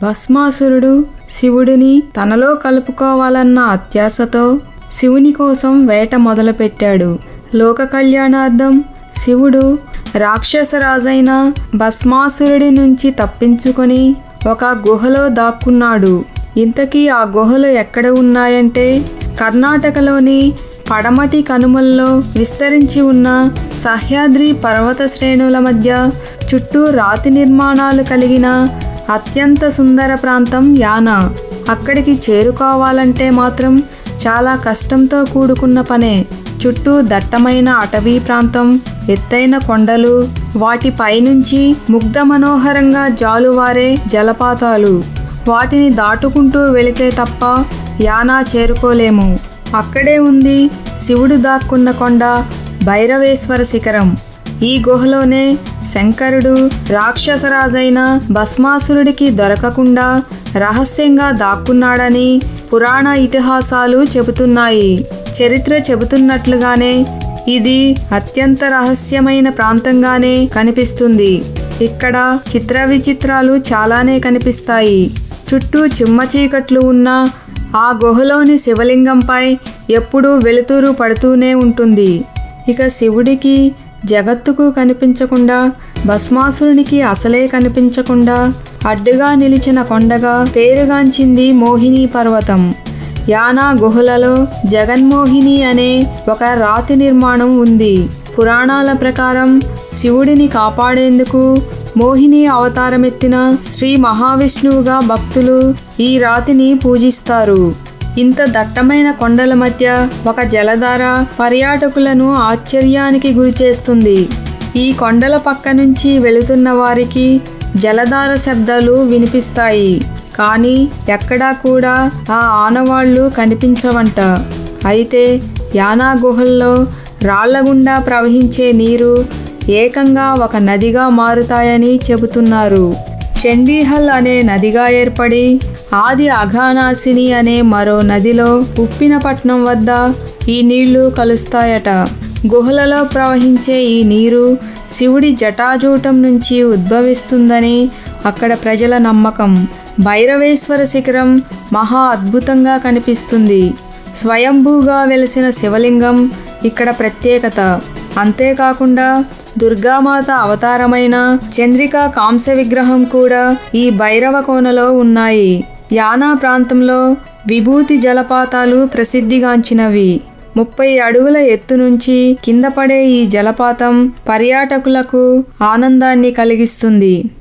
భస్మాసురుడు శివుడిని తనలో కలుపుకోవాలన్న అత్యాశతో శివుని కోసం వేట మొదలుపెట్టాడు. లోక కళ్యాణార్థం శివుడు రాక్షసరాజైన భస్మాసురుడి నుంచి తప్పించుకొని ఒక గుహలో దాక్కున్నాడు. ఇంతకీ ఆ గుహలు ఎక్కడ ఉన్నాయంటే కర్ణాటకలోని పడమటి కనుమల్లో విస్తరించి ఉన్న సహ్యాద్రి పర్వత శ్రేణుల మధ్య చుట్టూ రాతి నిర్మాణాలు కలిగిన అత్యంత సుందర ప్రాంతం యానా. అక్కడికి చేరుకోవాలంటే మాత్రం చాలా కష్టంతో కూడుకున్న పనే. చుట్టూ దట్టమైన అటవీ ప్రాంతం, ఎత్తైన కొండలు, వాటి పైనుంచి ముగ్ధ మనోహరంగా జాలువారే జలపాతాలు. వాటిని దాటుకుంటూ వెళితే తప్ప యానా చేరుకోలేము. అక్కడే ఉంది శివుడు దాక్కున్న కొండ భైరవేశ్వర శిఖరం. ఈ గుహలోనే శంకరుడు రాక్షసరాజైన భస్మాసురుడికి దొరకకుండా రహస్యంగా దాక్కున్నాడని పురాణ ఇతిహాసాలు చెబుతున్నాయి. చరిత్ర చెబుతున్నట్లుగానే ఇది అత్యంత రహస్యమైన ప్రాంతంగానే కనిపిస్తుంది. ఇక్కడ చిత్ర విచిత్రాలు చాలానే కనిపిస్తాయి. చుట్టూ చిమ్మ చీకట్లు ఉన్న ఆ గుహలోని శివలింగంపై ఎప్పుడూ వెలుతురు పడుతూనే ఉంటుంది. ఇక శివుడికి జగత్తుకు కనిపించకుండా, భస్మాసురునికి అసలే కనిపించకుండా అడ్డుగా నిలిచిన కొండగా పేరుగాంచింది మోహిని పర్వతం. యానా గుహలలో జగన్మోహిని అనే ఒక రాతి నిర్మాణం ఉంది. పురాణాల ప్రకారం శివుడిని కాపాడేందుకు మోహిని అవతారమెత్తిన శ్రీ మహావిష్ణువుగా భక్తులు ఈ రాతిని పూజిస్తారు. ఇంత దట్టమైన కొండల మధ్య ఒక జలధార పర్యాటకులను ఆశ్చర్యానికి గురిచేస్తుంది. ఈ కొండల పక్క నుంచి వెళుతున్న వారికి జలధార శబ్దాలు వినిపిస్తాయి. కానీ ఎక్కడా కూడా ఆ ఆనవాళ్లు కనిపించవంట. అయితే యానా గుహల్లో రాళ్ల గుండా ప్రవహించే నీరు ఏకంగా ఒక నదిగా మారుతాయని చెబుతున్నారు. చండీహల్ అనే నదిగా ఏర్పడి ఆది అఘానాశిని అనే మరో నదిలో ఉప్పినపట్నం వద్ద ఈ నీళ్లు కలుస్తాయట. గుహలలో ప్రవహించే ఈ నీరు శివుడి జటాజూటం నుంచి ఉద్భవిస్తుందని అక్కడ ప్రజల నమ్మకం. భైరవేశ్వర శిఖరం మహా అద్భుతంగా కనిపిస్తుంది. స్వయంభూగా వెలిసిన శివలింగం ఇక్కడ ప్రత్యేకత. అంతేకాకుండా దుర్గామాత అవతారమైన చంద్రికా కాంస్య విగ్రహం కూడా ఈ భైరవ కోనలో ఉన్నాయి. యానా ప్రాంతంలో విభూతి జలపాతాలు ప్రసిద్ధిగాంచినవి. 30 అడుగుల ఎత్తు నుంచి కింద పడే ఈ జలపాతం పర్యాటకులకు ఆనందాన్ని కలిగిస్తుంది.